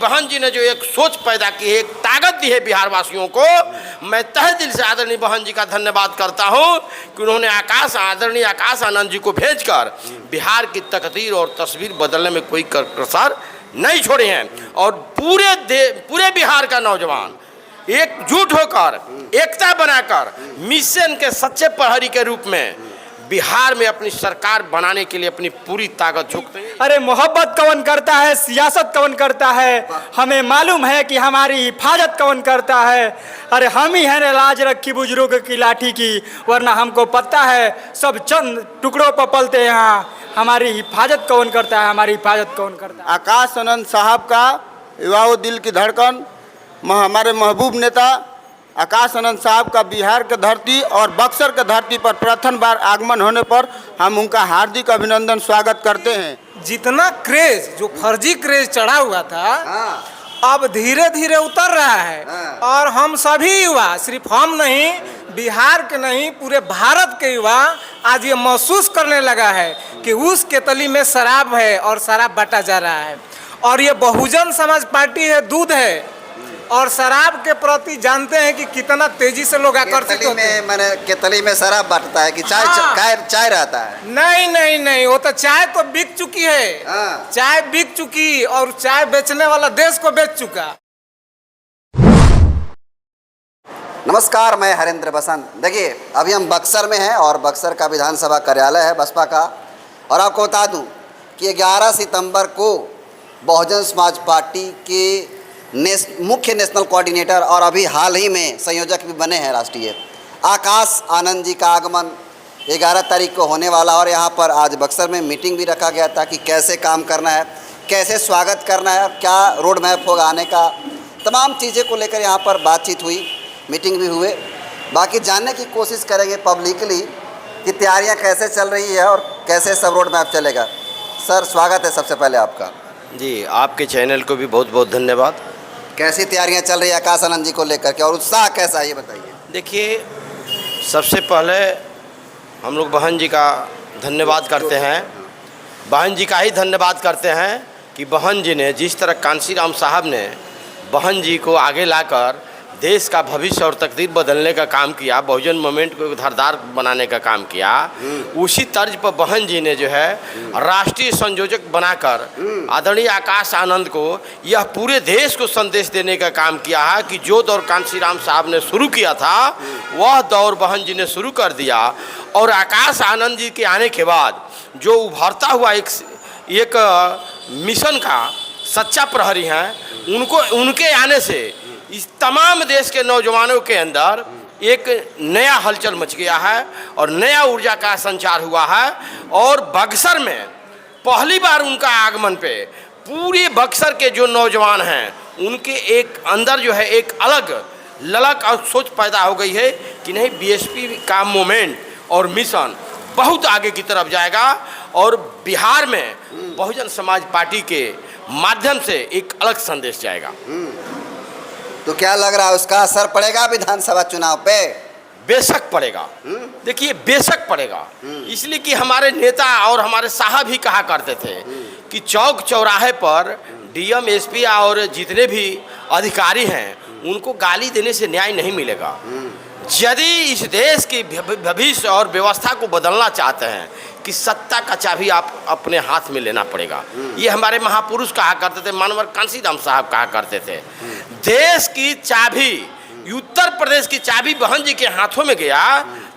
बहन जी ने जो एक सोच पैदा की है, एक ताकत दी है बिहार वासियों को, मैं तहे दिल से आदरणीय बहन जी का धन्यवाद करता हूं कि उन्होंने आदरणीय आकाश आनंद जी को भेजकर बिहार की तकदीर और तस्वीर बदलने में कोई कसर नहीं छोड़े हैं। और पूरे बिहार का नौजवान एकजुट होकर, एकता बनाकर मिशन के सच्चे प्रहरी के रूप में बिहार में अपनी सरकार बनाने के लिए अपनी पूरी ताकत झोंकते हैं। अरे मोहब्बत कौन करता है, सियासत कौन करता है, हमें मालूम है कि हमारी हिफाजत कौन करता है। अरे हम ही हैं ने लाज रखी बुजुर्ग की लाठी की, वरना हमको पता है सब चंद टुकड़ों पर पलते हैं। यहाँ हमारी हिफाजत कौन करता है, हमारी हिफाजत कौन करता है। आकाश आनंद साहब का युवाओं दिल की धड़कन, हमारे महबूब नेता आकाश आनंद साहब का बिहार के धरती और बक्सर के धरती पर प्रथम बार आगमन होने पर हम उनका हार्दिक अभिनंदन स्वागत करते हैं। जितना क्रेज, जो फर्जी क्रेज चढ़ा हुआ था, अब धीरे धीरे उतर रहा है। और हम सभी युवा, सिर्फ हम नहीं, बिहार के नहीं, पूरे भारत के युवा आज ये महसूस करने लगा है कि उस केतली में शराब है और शराब बांटा जा रहा है। और ये बहुजन समाज पार्टी है, दूध है। और शराब के प्रति जानते हैं कि कितना तेजी से लोग आकर्षित होते हैं। मैंने केतली में शराब बांटता है कि चाय चाय रहता है। नहीं नहीं नहीं, वो तो चाय तो बिक चुकी है। चाय बिक चुकी और चाय बेचने वाला देश को बेच चुका। नमस्कार, मैं हरेंद्र बसंत। देखिए, अभी हम बक्सर में हैं और बक्सर का विधानसभा कार्यालय है बसपा का। और आपको बता दूं कि 11 सितंबर को बहुजन समाज पार्टी के मुख्य नेशनल कोऑर्डिनेटर और अभी हाल ही में संयोजक भी बने हैं राष्ट्रीय, आकाश आनंद जी का आगमन 11 तारीख को होने वाला। और यहाँ पर आज बक्सर में मीटिंग भी रखा गया था कि कैसे काम करना है, कैसे स्वागत करना है, क्या रोड मैप होगा आने का, तमाम चीज़ें को लेकर यहाँ पर बातचीत हुई, मीटिंग भी हुए। बाकी जानने की कोशिश करेंगे पब्लिकली कि तैयारियाँ कैसे चल रही है और कैसे सब रोड मैप चलेगा। सर, स्वागत है सबसे पहले आपका। जी, आपके चैनल को भी बहुत बहुत धन्यवाद। कैसी तैयारियां चल रही है आकाश आनंद जी को लेकर के और उत्साह कैसा है, ये बताइए। देखिए, सबसे पहले हम लोग बहन जी का धन्यवाद करते हैं। बहन जी का ही धन्यवाद करते हैं कि बहन जी ने जिस तरह कांशीराम साहब ने बहन जी को आगे लाकर देश का भविष्य और तकदीर बदलने का काम किया, बहुजन मूवमेंट को धारदार बनाने का काम किया, उसी तर्ज पर बहन जी ने जो है राष्ट्रीय संयोजक बनाकर आदरणीय आकाश आनंद को यह पूरे देश को संदेश देने का काम किया है कि जो दौर कांशीराम साहब ने शुरू किया था वह दौर बहन जी ने शुरू कर दिया। और आकाश आनंद जी के आने के बाद जो उभरता हुआ एक मिशन का सच्चा प्रहरी हैं, उनके आने से इस तमाम देश के नौजवानों के अंदर एक नया हलचल मच गया है और नया ऊर्जा का संचार हुआ है। और बक्सर में पहली बार उनका आगमन पे पूरे बक्सर के जो नौजवान हैं उनके एक अंदर जो है एक अलग ललक और सोच पैदा हो गई है कि नहीं, बीएसपी का मूवमेंट और मिशन बहुत आगे की तरफ जाएगा और बिहार में बहुजन समाज पार्टी के माध्यम से एक अलग संदेश जाएगा। तो क्या लग रहा है, उसका असर पड़ेगा विधानसभा चुनाव पे? बेशक पड़ेगा। देखिए, बेशक पड़ेगा, इसलिए कि हमारे नेता और हमारे साहब ही कहा करते थे कि चौक चौराहे पर डीएम, एसपी और जितने भी अधिकारी हैं उनको गाली देने से न्याय नहीं मिलेगा। यदि इस देश की भविष्य और व्यवस्था को बदलना चाहते हैं कि सत्ता का चाबी आप अपने हाथ में लेना पड़ेगा। ये हमारे महापुरुष कहा करते थे, मानवर कांशीराम साहब कहा करते थे। देश की चाबी, उत्तर प्रदेश की चाबी बहन जी के हाथों में गया,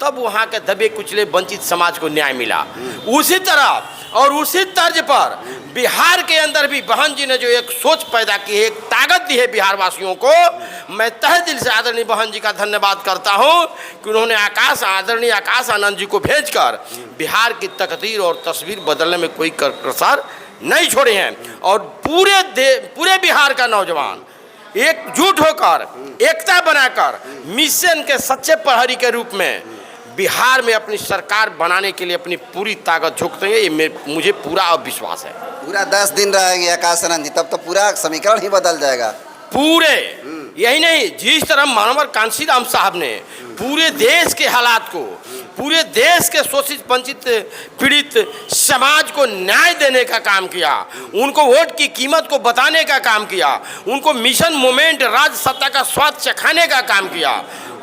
तब वहाँ के दबे कुचले वंचित समाज को न्याय मिला। उसी तरह और उसी तर्ज पर बिहार के अंदर भी बहन जी ने जो एक सोच पैदा की है, एक ताकत दी है बिहार वासियों को, मैं तहे दिल से आदरणीय बहन जी का धन्यवाद करता हूं कि उन्होंने आदरणीय आकाश आनंद जी को भेजकर बिहार की तकदीर और तस्वीर बदलने में कोई कसर नहीं छोड़े हैं। और पूरे बिहार का नौजवान एकजुट होकर, एकता बनाकर मिशन के सच्चे प्रहरी के रूप में बिहार में अपनी सरकार बनाने के लिए अपनी पूरी ताकत झोंकते हैं। ये मुझे पूरा विश्वास है। पूरा 10 दिन रहेंगे आकाश आनंद जी, तब तो पूरा समीकरण ही बदल जाएगा। पूरे यही नहीं, जिस तरह मनोहर कांशीराम साहब ने पूरे देश के हालात को, पूरे देश के शोषित वंचित पीड़ित समाज को न्याय देने का काम किया, उनको वोट की कीमत को बताने का काम किया, उनको मिशन मोमेंट राज सत्ता का स्वाद चखाने का काम किया,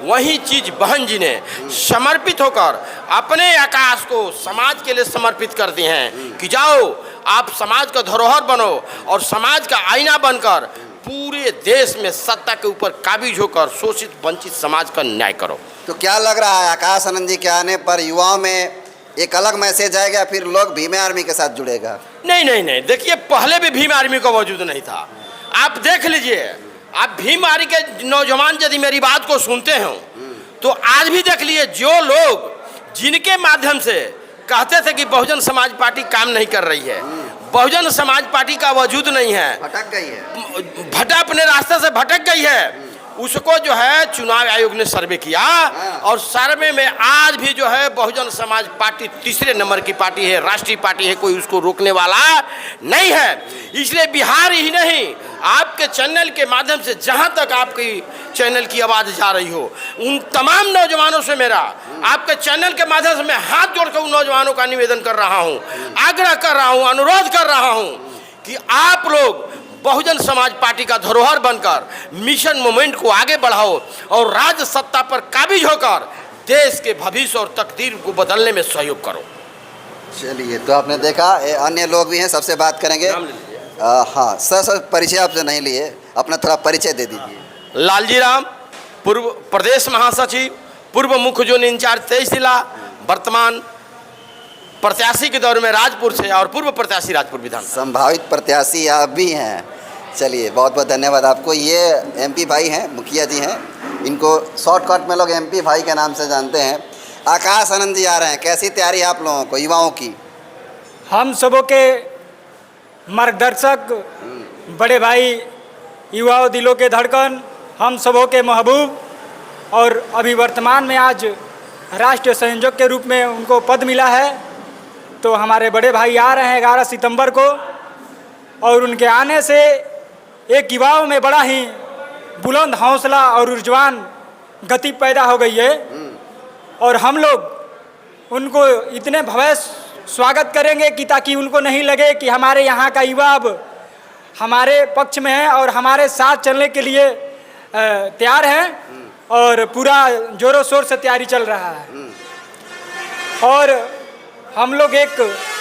वही चीज़ बहन जी ने समर्पित होकर अपने आकाश को समाज के लिए समर्पित कर दी हैं कि जाओ आप समाज का धरोहर बनो और समाज का आईना बनकर पूरे देश में सत्ता के ऊपर काबिज होकर शोषित वंचित समाज का न्याय करो। तो क्या लग रहा है आकाश आनंद जी के आने पर युवाओं में एक अलग मैसेज आएगा, फिर लोग भीम आर्मी के साथ जुड़ेगा? नहीं नहीं नहीं, देखिए पहले भी भीम आर्मी का वजूद नहीं था। आप देख लीजिए, आप भीम आर्मी के नौजवान यदि मेरी बात को सुनते हो तो आज भी देख लिए, जो लोग जिनके माध्यम से कहते थे कि बहुजन समाज पार्टी काम नहीं कर रही है, बहुजन समाज पार्टी का वजूद नहीं है, भटक गई है, अपने रास्ते से भटक गई है, उसको जो है चुनाव आयोग ने सर्वे किया और सर्वे में आज भी जो है बहुजन समाज पार्टी तीसरे नंबर की पार्टी है, राष्ट्रीय पार्टी है, कोई उसको रोकने वाला नहीं है। इसलिए बिहार ही नहीं, आपके चैनल के माध्यम से जहां तक आपकी चैनल की आवाज़ जा रही हो, उन तमाम नौजवानों से मेरा आपके चैनल के माध्यम से मैं हाथ जोड़कर उन नौजवानों का निवेदन कर रहा हूं, आग्रह कर रहा हूं, अनुरोध कर रहा हूं कि आप लोग बहुजन समाज पार्टी का धरोहर बनकर मिशन मोमेंट को आगे बढ़ाओ और राज्य सत्ता पर काबिज होकर देश के भविष्य और तकदीर को बदलने में सहयोग करो। चलिए, तो आपने देखा अन्य लोग भी हैं, सबसे बात करेंगे। हाँ सर, परिचय आपसे नहीं लिए, अपना थोड़ा परिचय दे दीजिए। लालजी राम, पूर्व प्रदेश महासचिव, पूर्व मुख्य जोन इंचार्ज 23 जिला, वर्तमान प्रत्याशी के दौर में राजपुर से और पूर्व प्रत्याशी राजपुर विधान। संभावित प्रत्याशी आप भी हैं। चलिए, बहुत बहुत धन्यवाद आपको। ये एमपी भाई हैं, मुखिया जी हैं, इनको शॉर्टकट में लोग एमपी भाई के नाम से जानते हैं। आकाश आनंद जी आ रहे हैं, कैसी तैयारी है आप लोगों को, युवाओं की? हम सबों के मार्गदर्शक, बड़े भाई, युवाओं दिलों के धड़कन, हम सबों के महबूब, और अभी वर्तमान में आज राष्ट्रीय संयोजक के रूप में उनको पद मिला है। तो हमारे बड़े भाई आ रहे हैं 11 सितंबर को, और उनके आने से एक युवाओं में बड़ा ही बुलंद हौसला और ऊर्जवान गति पैदा हो गई है। और हम लोग उनको इतने भव्य स्वागत करेंगे कि ताकि उनको नहीं लगे कि हमारे यहाँ का युवा अब हमारे पक्ष में है और हमारे साथ चलने के लिए तैयार है, और पूरा जोरों शोर से तैयारी चल रहा है। और हम लोग एक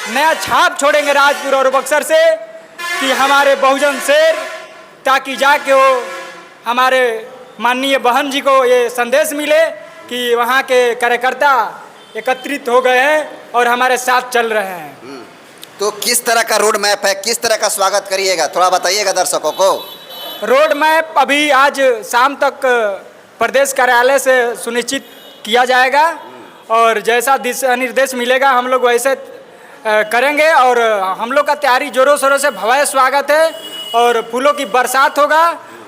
नया छाप छोड़ेंगे राजपुर और बक्सर से कि हमारे बहुजन शेर, ताकि जाके वो हमारे माननीय बहन जी को ये संदेश मिले कि वहाँ के कार्यकर्ता एकत्रित हो गए हैं और हमारे साथ चल रहे हैं। तो किस तरह का रोड मैप है, किस तरह का स्वागत करिएगा, थोड़ा बताइएगा दर्शकों को। रोड मैप अभी आज शाम तक प्रदेश कार्यालय से सुनिश्चित किया जाएगा, और जैसा दिशा निर्देश मिलेगा हम लोग वैसे करेंगे। और हम लोग का तैयारी जोरों शोरों से, भव्य स्वागत है और फूलों की बरसात होगा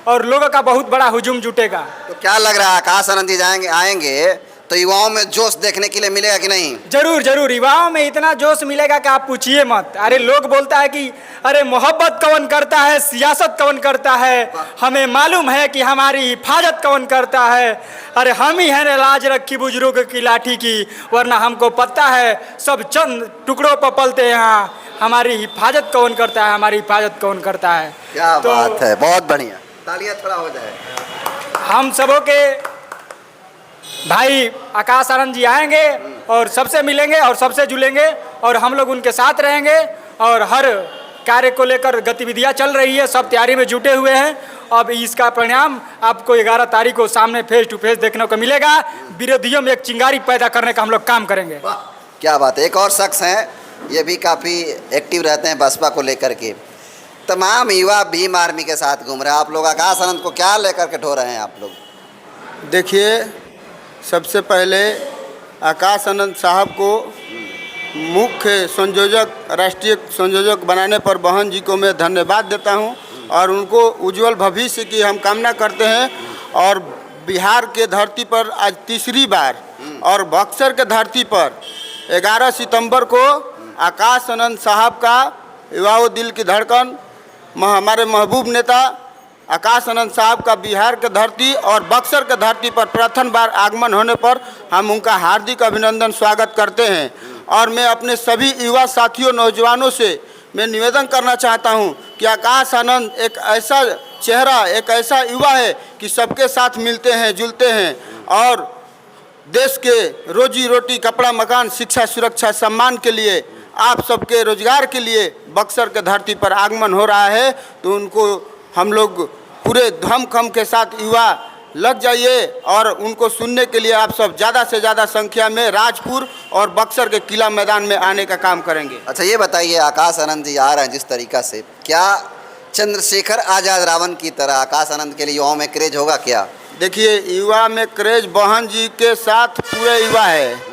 और लोगों का बहुत बड़ा हुजूम जुटेगा। तो क्या लग रहा है आकाश आनंद जी आएंगे तो युवाओं में जोश देखने के लिए मिलेगा कि नहीं? जरूर जरूर, युवाओं में इतना जोश मिलेगा कि आप पूछिए मत। अरे लोग बोलता है कि अरे मोहब्बत कौन करता है, सियासत कौन करता है, हमें मालूम है कि हमारी हिफाजत कौन करता है। अरे हम ही हैं लाज रखी बुजुर्ग की लाठी की, वरना हमको पता है सब चंद टुकड़ों पर पलते हैं। यहाँ हमारी हिफाजत कौन करता है, हमारी हिफाजत कौन करता है। क्या बात है, बहुत बढ़िया, तालियां थोड़ा हो जाए। हम सबों के भाई आकाश आनंद जी आएंगे और सबसे मिलेंगे और सबसे जुड़ेंगे, और हम लोग उनके साथ रहेंगे। और हर कार्य को लेकर गतिविधियां चल रही है, सब तैयारी में जुटे हुए हैं। अब इसका परिणाम आपको 11 तारीख को सामने फेस टू फेस देखने को मिलेगा। विरोधियों में एक चिंगारी पैदा करने का हम लोग काम करेंगे। क्या बात है। एक और शख्स हैं, ये भी काफ़ी एक्टिव रहते हैं बसपा को लेकर के। तमाम युवा भीम आर्मी के साथ घूम रहे हैं, आप लोग आकाश आनंद को क्या लेकर के ठो रहे हैं आप लोग? देखिए, सबसे पहले आकाश आनंद साहब को मुख्य संयोजक, राष्ट्रीय संयोजक बनाने पर बहन जी को मैं धन्यवाद देता हूं, और उनको उज्जवल भविष्य की हम कामना करते हैं। और बिहार के धरती पर आज तीसरी बार और बक्सर के धरती पर 11 सितंबर को आकाश आनंद साहब का युवाओं दिल की धड़कन, हमारे महबूब नेता आकाश आनंद साहब का बिहार के धरती और बक्सर के धरती पर प्रथम बार आगमन होने पर हम उनका हार्दिक अभिनंदन स्वागत करते हैं। और मैं अपने सभी युवा साथियों नौजवानों से मैं निवेदन करना चाहता हूं कि आकाश आनंद एक ऐसा चेहरा, एक ऐसा युवा है कि सबके साथ मिलते हैं, जुलते हैं और देश के रोजी रोटी, कपड़ा, मकान, शिक्षा, सुरक्षा, सम्मान के लिए, आप सबके रोजगार के लिए बक्सर के धरती पर आगमन हो रहा है। तो उनको हम लोग पूरे धमखम के साथ युवा लग जाइए और उनको सुनने के लिए आप सब ज़्यादा से ज़्यादा संख्या में राजपुर और बक्सर के किला मैदान में आने का काम करेंगे। अच्छा ये बताइए, आकाश आनंद जी आ रहे हैं जिस तरीक़ा से, क्या चंद्रशेखर आज़ाद रावण की तरह आकाश आनंद के लिए युवाओं में क्रेज होगा क्या? देखिए, युवा में क्रेज बहन जी के साथ पूरे युवा है।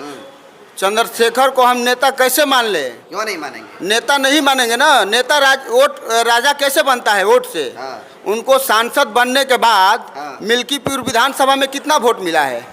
चंद्रशेखर को हम नेता कैसे मान ले? क्यों नहीं मानेंगे? नेता नहीं मानेंगे ना। नेता वोट राजा कैसे बनता है? वोट से। हाँ। उनको सांसद बनने के बाद हाँ। मिल्कीपुर विधानसभा में कितना वोट मिला है?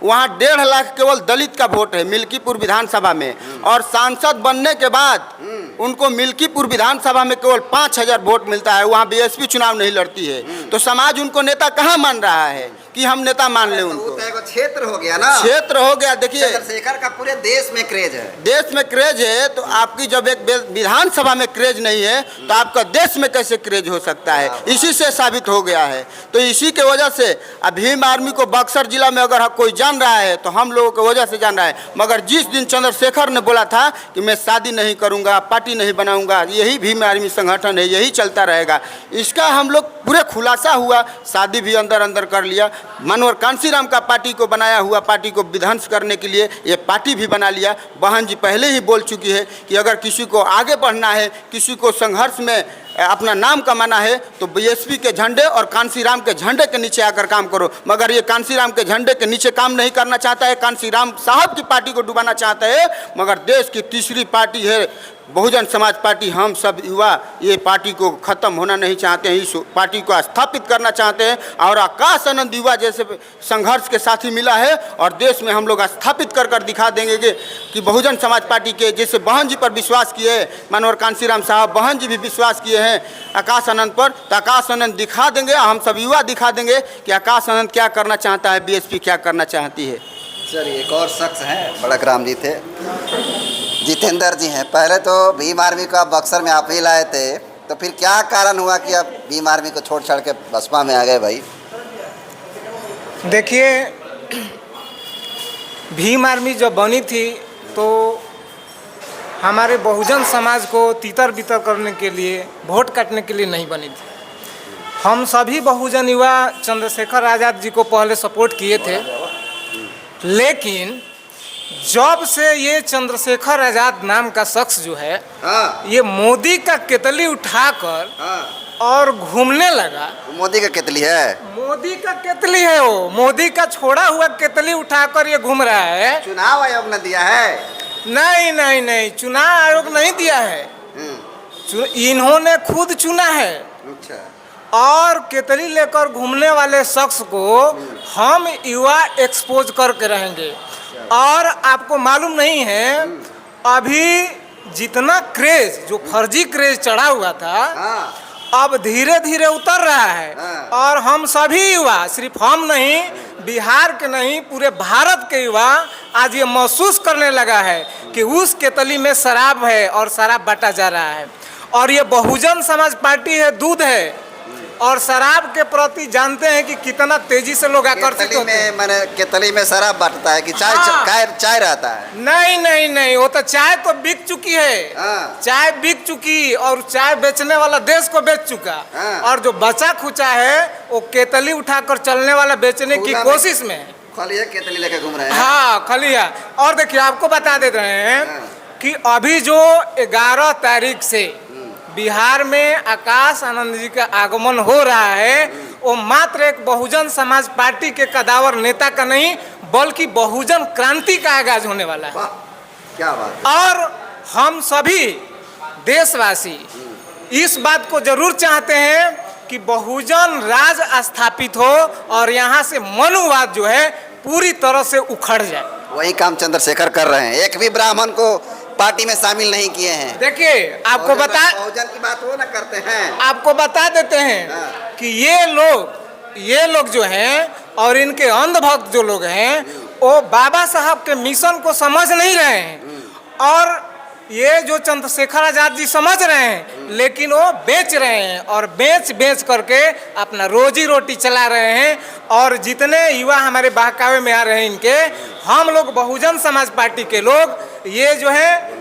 वहाँ 1.5 लाख केवल दलित का वोट है मिल्कीपुर विधानसभा में। और सांसद बनने के बाद उनको मिल्कीपुर विधानसभा में केवल 5000 वोट मिलता है। वहाँ बीएसपी चुनाव नहीं लड़ती है। तो समाज उनको नेता कहाँ मान रहा है कि हम नेता मान ले उनको? तो क्षेत्र हो गया ना, क्षेत्र हो गया। देखिए, चंद्रशेखर का पूरे देश में क्रेज है। देश में क्रेज है तो आपकी जब एक विधानसभा में क्रेज नहीं है तो आपका देश में कैसे क्रेज हो सकता है? इसी से साबित हो गया है। तो इसी के वजह से भीम आर्मी को बक्सर जिला में अगर कोई जान रहा है तो हम लोगों की वजह से जान रहा है। मगर जिस दिन चंद्रशेखर ने बोला था कि मैं शादी नहीं करूंगा, पार्टी नहीं बनाऊंगा, यही भीम आर्मी संगठन है, यही चलता रहेगा, इसका हम लोग पूरे खुलासा हुआ। शादी भी अंदर अंदर कर लिया। मनोहर कांसीराम का पार्टी को बनाया हुआ पार्टी को विध्वंस करने के लिए ये पार्टी भी बना लिया। बहन जी पहले ही बोल चुकी है कि अगर किसी को आगे बढ़ना है, किसी को संघर्ष में अपना नाम कमाना है तो बीएसपी के झंडे और कांसीराम के झंडे के नीचे आकर काम करो। मगर ये कांसीराम के झंडे के नीचे काम नहीं करना चाहता है। कांसीराम साहब की पार्टी को डुबाना चाहता है। मगर देश की तीसरी पार्टी है बहुजन समाज पार्टी। हम सब युवा ये पार्टी को ख़त्म होना नहीं चाहते हैं, इस पार्टी को स्थापित करना चाहते हैं। और आकाश आनंद युवा जैसे संघर्ष के साथी मिला है और देश में हम लोग स्थापित कर दिखा देंगे कि बहुजन समाज पार्टी के जैसे बहन जी पर विश्वास किए, मनोहर कांसीराम साहब बहन जी भी विश्वास किए हैं आकाश आनंद पर, तो आकाश आनंद दिखा देंगे। हम सब युवा दिखा देंगे कि आकाश आनंद क्या करना चाहता है, बीएसपी क्या करना चाहती है। चलिए, एक और शख्स हैं, बड़क राम जी थे, जितेंद्र जी हैं। पहले तो भीम आर्मी को आप बक्सर में आप ही लाए थे, तो फिर क्या कारण हुआ कि आप भीम आर्मी को छोड़ छाड़ के बसपा में आ गए भाई? देखिए, भीम आर्मी जब बनी थी तो हमारे बहुजन समाज को तितर बितर करने के लिए, वोट काटने के लिए नहीं बनी थी। हम सभी बहुजन युवा चंद्रशेखर आज़ाद जी को पहले सपोर्ट किए थे, लेकिन जब से ये चंद्रशेखर आज़ाद नाम का शख्स जो है ये मोदी का केतली उठाकर और घूमने लगा। मोदी का केतली है? मोदी का केतली है वो, मोदी का छोड़ा हुआ केतली उठाकर ये घूम रहा है। चुनाव आयोग ने दिया है? नहीं नहीं नहीं, चुनाव आयोग नहीं दिया है, इन्होंने खुद चुना है। अच्छा। और केतली लेकर घूमने वाले शख्स को हम युवा एक्सपोज करके रहेंगे। और आपको मालूम नहीं है, अभी जितना क्रेज, जो फर्जी क्रेज चढ़ा हुआ था, अब धीरे धीरे उतर रहा है। और हम सभी युवा, सिर्फ हम नहीं, बिहार के नहीं, पूरे भारत के युवा आज ये महसूस करने लगा है कि उस केतली में शराब है और शराब बांटा जा रहा है। और ये बहुजन समाज पार्टी है, दूध है। और शराब के प्रति जानते हैं कि कितना तेजी से लोग आकर्षित होते हैं। मैंने केतली में शराब बांटता है कि चाय रहता है? नहीं नहीं नहीं, वो तो चाय तो बिक चुकी है। चाय बिक चुकी और चाय बेचने वाला देश को बेच चुका। और जो बचा खुचा है वो केतली उठाकर चलने वाला बेचने की कोशिश में है। खलिया केतली लेके घूम रहे हैं। हाँ, खलिया। और देखिए, आपको बता देते हैं कि अभी जो 11 तारीख से बिहार में आकाश आनंद जी का आगमन हो रहा है, वो मात्र एक बहुजन समाज पार्टी के कदावर नेता का नहीं, बल्कि बहुजन क्रांति का आगाज होने वाला है। क्या बात है। और हम सभी देशवासी इस बात को जरूर चाहते हैं कि बहुजन राज स्थापित हो और यहाँ से मनुवाद जो है पूरी तरह से उखड़ जाए। वही काम चंद्रशेखर कर रहे हैं। एक भी ब्राह्मण को पार्टी में शामिल नहीं किए हैं। देखिए आपको बहुजन की बात वो ना करते हैं। आपको बता देते हैं कि ये लोग जो हैं और इनके अंधभक्त जो लोग हैं वो बाबा साहब के मिशन को समझ नहीं रहे हैं और ये जो चंद्रशेखर आजाद जी समझ रहे हैं, लेकिन वो बेच रहे हैं और बेच करके अपना रोजी रोटी चला रहे हैं। और जितने युवा हमारे बहकावे में आ रहे हैं इनके, हम लोग बहुजन समाज पार्टी के लोग, ये जो है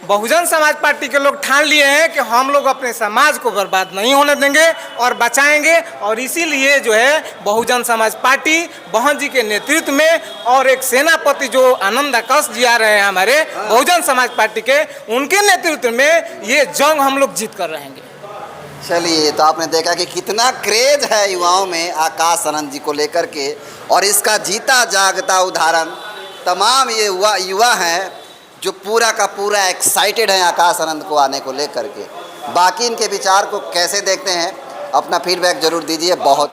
बहुजन समाज पार्टी के लोग ठान लिए हैं कि हम लोग अपने समाज को बर्बाद नहीं होने देंगे और बचाएंगे। और इसीलिए जो है बहुजन समाज पार्टी बहन जी के नेतृत्व में और एक सेनापति जो आनंद आकाश जी आ रहे हैं हमारे बहुजन समाज पार्टी के, उनके नेतृत्व में ये जंग हम लोग जीत कर रहेंगे। चलिए, तो आपने देखा कि कितना क्रेज है युवाओं में आकाश आनंद जी को लेकर के, और इसका जीता जागता उदाहरण तमाम ये युवा हैं जो पूरा का पूरा एक्साइटेड हैं आकाश आनंद को आने को लेकर के। बाकी इनके विचार को कैसे देखते हैं, अपना फीडबैक जरूर दीजिए। बहुत